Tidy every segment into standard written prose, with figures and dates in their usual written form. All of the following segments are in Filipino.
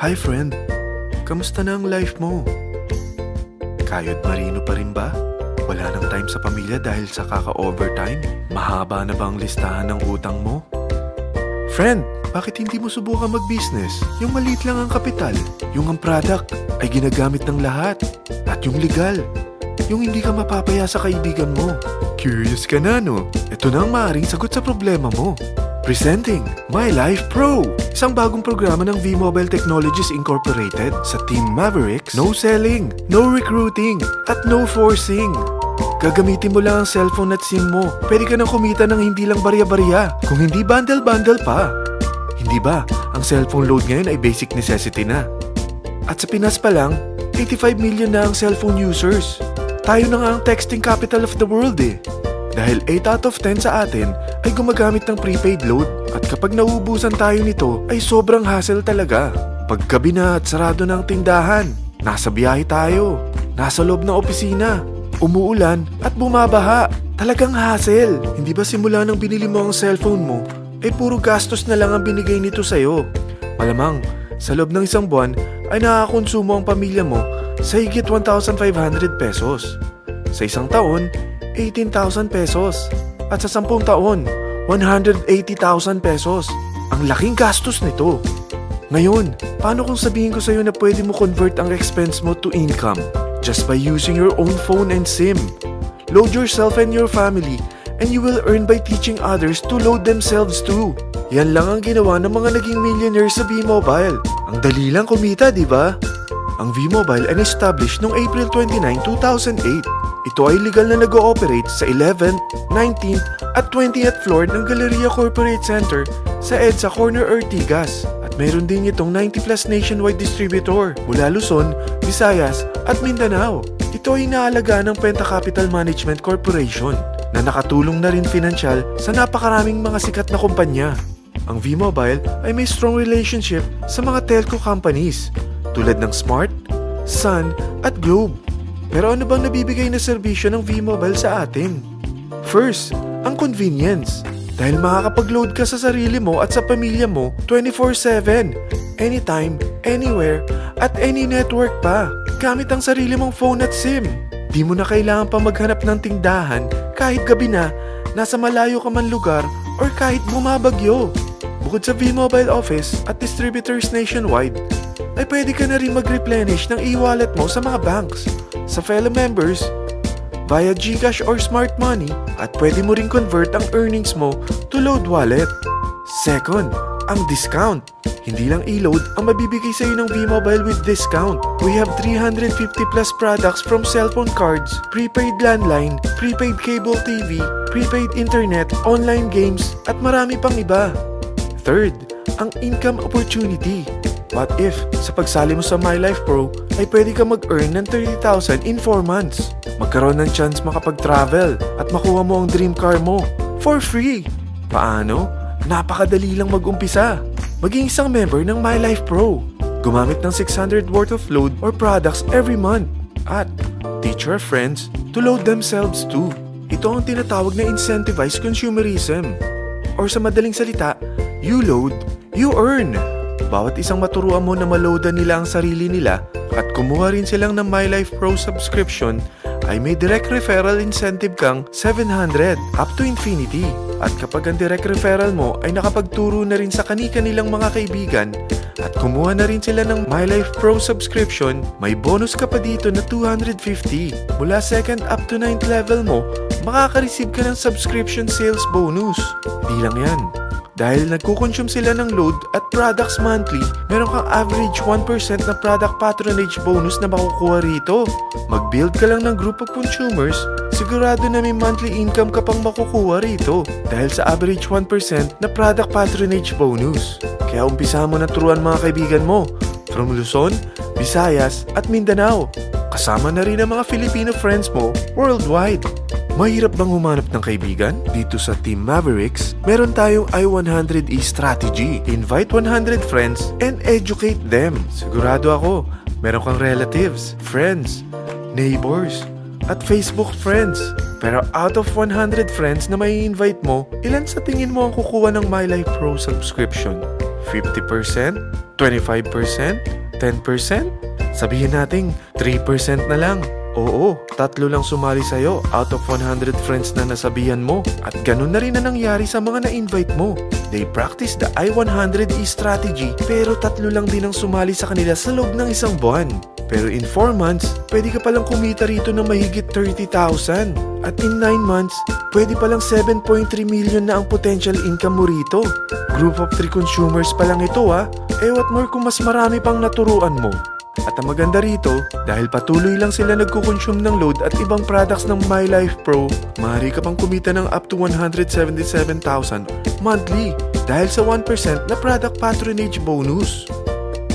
Hi friend, kamusta na ang life mo? Kayod marino pa rin ba? Wala nang time sa pamilya dahil sa kaka-overtime? Mahaba na ba ang listahan ng utang mo? Friend, bakit hindi mo subukan mag-business? Yung maliit lang ang kapital, yung ang product ay ginagamit ng lahat, at yung legal, yung hindi ka mapapaya sa kaibigan mo. Curious ka na, no? Ito na ang maaaring sagot sa problema mo. Presenting My Life Pro, isang bagong programa ng V-Mobile Technologies Incorporated sa Team Mavericks. No selling, no recruiting, at no forcing. Gagamitin mo lang ang cellphone at SIM mo. Pwede ka nang kumita ng hindi lang barya-barya, kung hindi bundle-bundle pa. Hindi ba, ang cellphone load ngayon ay basic necessity na? At sa Pinas pa lang, 85 million na ang cellphone users. Tayo na nga ang texting capital of the world eh. Dahil 8 out of 10 sa atin ay gumagamit ng prepaid load, at kapag nauubusan tayo nito ay sobrang hassle talaga. Paggabi na at sarado ng tindahan, nasa biyahe tayo, nasa loob ng opisina, umuulan at bumabaha. Talagang hassle. Hindi ba simula nang binili mo ang cellphone mo ay puro gastos na lang ang binigay nito sa'yo? Malamang sa loob ng isang buwan ay nakakakonsumo ang pamilya mo sa higit 1,500 pesos. Sa isang taon, 18,000 pesos. At sa 10 taon, 180,000 pesos. Ang laking gastos nito. Ngayon, paano kung sabihin ko sa'yo na pwede mo convert ang expense mo to income just by using your own phone and SIM? Load yourself and your family, and you will earn by teaching others to load themselves too. Yan lang ang ginawa ng mga naging millionaires sa V-Mobile. Ang dali lang kumita, di ba? Ang V-Mobile ay established noong April 29, 2008. Ito ay legal na nag-ooperate sa 11th, 19th at 20th floor ng Galleria Corporate Center sa EDSA Corner Ortigas. At meron din itong 90+ nationwide distributor mula Luzon, Visayas at Mindanao. Ito ay inaalagaan ng Penta Capital Management Corporation na nakatulong na rin pinansyal sa napakaraming mga sikat na kumpanya. Ang V-Mobile ay may strong relationship sa mga telco companies tulad ng Smart, Sun at Globe. Pero ano bang nabibigay na serbisyo ng V-Mobile sa atin? First, ang convenience. Dahil makakapag-load ka sa sarili mo at sa pamilya mo 24/7, anytime, anywhere, at any network pa. Gamit ang sarili mong phone at SIM. Di mo na kailangan pa maghanap ng tindahan kahit gabi na, nasa malayo ka man lugar, or kahit bumabagyo. Bukod sa V-Mobile office at distributors nationwide, ay pwede ka na rin mag-replenish ng e-wallet mo sa mga banks, sa fellow members, via GCash or Smart Money, at pwede mo rin convert ang earnings mo to load wallet. Second, ang discount. Hindi lang e-load ang mabibigay sa iyo ng V-Mobile with discount. We have 350+ products from cellphone cards, prepaid landline, prepaid cable TV, prepaid internet, online games, at marami pang iba. Third, ang income opportunity. What if, sa pagsali mo sa My Life Pro, ay pwede ka mag-earn ng 30,000 in 4 months? Magkaroon ng chance makapag-travel at makuha mo ang dream car mo for free. Paano? Napakadali lang mag-umpisa. Maging isang member ng My Life Pro. Gumamit ng 600 worth of load or products every month. At teach your friends to load themselves too. Ito ang tinatawag na incentivized consumerism. Or sa madaling salita, you load, you earn. Bawat isang maturuan mo na maloadan nila ang sarili nila at kumuha rin silang ng My Life Pro subscription, ay may direct referral incentive kang 700 up to infinity. At kapag ang direct referral mo ay nakapagturo na rin sa kani-kanilang mga kaibigan at kumuha na rin sila ng My Life Pro subscription, may bonus ka pa dito na 250. Mula 2nd up to 9th level mo, makaka-receive ka ng subscription sales bonus. Di lang yan. Dahil nagkukonsume sila ng load at products monthly, meron kang average 1% na product patronage bonus na makukuha rito. Mag-build ka lang ng group of consumers, sigurado na may monthly income ka pang makukuha rito dahil sa average 1% na product patronage bonus. Kaya umpisa mo na turuan mga kaibigan mo from Luzon, Visayas at Mindanao. Kasama na rin ang mga Filipino friends mo worldwide. Mahirap bang humanap ng kaibigan? Dito sa Team Mavericks, meron tayong I100E strategy. Invite 100 friends and educate them. Sigurado ako, meron kang relatives, friends, neighbors, at Facebook friends. Pero out of 100 friends na may invite mo, ilan sa tingin mo ang kukuha ng My Life Pro subscription? 50%? 25%? 10%? Sabihin nating 3% na lang. Oo, 3 lang sumali sa'yo out of 100 friends na nasabihan mo. At ganun na rin na nangyari sa mga na-invite mo. They practice the I-100E strategy pero 3 lang din ang sumali sa kanila sa loob ng isang buwan. Pero in 4 months, pwede ka palang kumita rito ng mahigit 30,000. At in 9 months, pwede palang 7.3 million na ang potential income mo rito. Group of 3 consumers pa lang ito Eh what more kung mas marami pang naturuan mo. At ang maganda rito, dahil patuloy lang sila nagkukonsume ng load at ibang products ng My Life Pro, maaari ka pang kumita ng up to 177,000 monthly dahil sa 1% na product patronage bonus.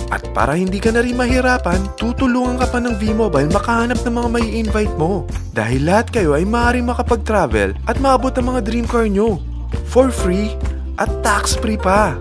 At para hindi ka na rin mahirapan, tutulungan ka pa ng V-Mobile makahanap ng mga may invite mo. Dahil lahat kayo ay maaaring makapag-travel at maabot ang mga dream car nyo for free at tax-free pa.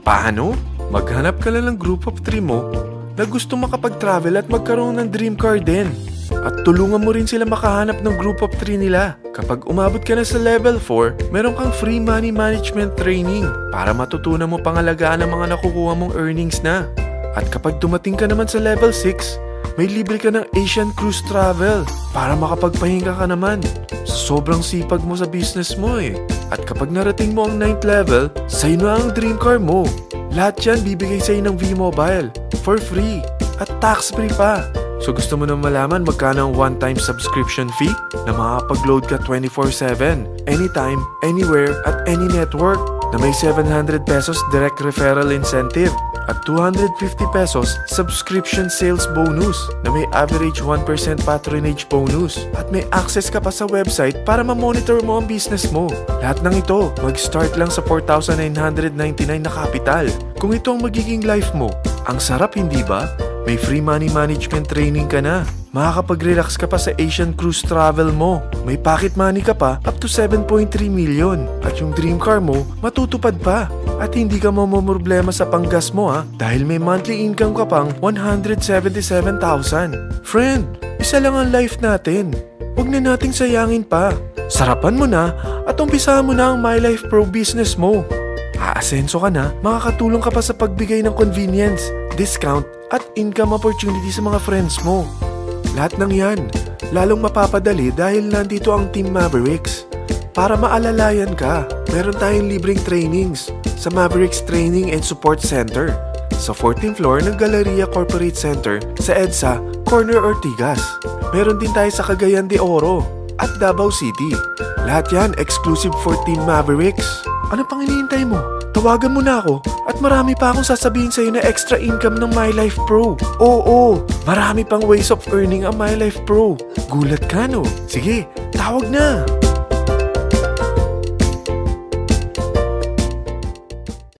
Paano? Maghanap ka lang ng group of 3 mo na gusto makapag-travel at magkaroon ng dream car din. At tulungan mo rin sila makahanap ng group of 3 nila. Kapag umabot ka na sa level 4, meron kang free money management training para matutunan mo pangalagaan ang mga nakukuha mong earnings na. At kapag dumating ka naman sa level 6, may libre ka ng Asian Cruise Travel para makapagpahinga ka naman. Sobrang sipag mo sa business mo At kapag narating mo ang 9th level, sa'yo na ang dream car mo. Lahat yan bibigay sa'yo ng V-Mobile for free at tax-free pa. So gusto mo na malaman magkano ang one-time subscription fee na makakapag-load ka 24/7, anytime, anywhere, at any network na may 700 pesos direct referral incentive at 250 pesos subscription sales bonus na may average 1% patronage bonus at may access ka pa sa website para ma-monitor mo ang business mo. Lahat ng ito mag-start lang sa 4,999 na capital. Kung ito ang magiging life mo, ang sarap hindi ba? May free money management training ka na. Makakapag-relax ka pa sa Asian Cruise Travel mo. May pocket money ka pa up to 7.3 million. At yung dream car mo, matutupad pa. At hindi ka mamomroblema sa panggas mo dahil may monthly income ka pang 177,000. Friend, isa lang ang life natin. Huwag na nating sayangin pa. Sarapan mo na at umpisahan mo na ang My Life Pro business mo. Aasenso ka na, makakatulong ka pa sa pagbigay ng convenience, discount, at income opportunity sa mga friends mo. Lahat ng yan, lalong mapapadali dahil nandito ang Team Mavericks. Para maalalayan ka, meron tayong libreng trainings sa Mavericks Training and Support Center sa 14th floor ng Galleria Corporate Center sa EDSA, Corner Ortigas. Meron din tayo sa Cagayan de Oro at Davao City. Lahat yan exclusive for Team Mavericks. Ano pang hinihintay mo? Tawagan mo na ako at marami pa akong sasabihin sa'yo na extra income ng My Life Pro. Oo, marami pang ways of earning ang My Life Pro. Gulat ka no? Sige, tawag na!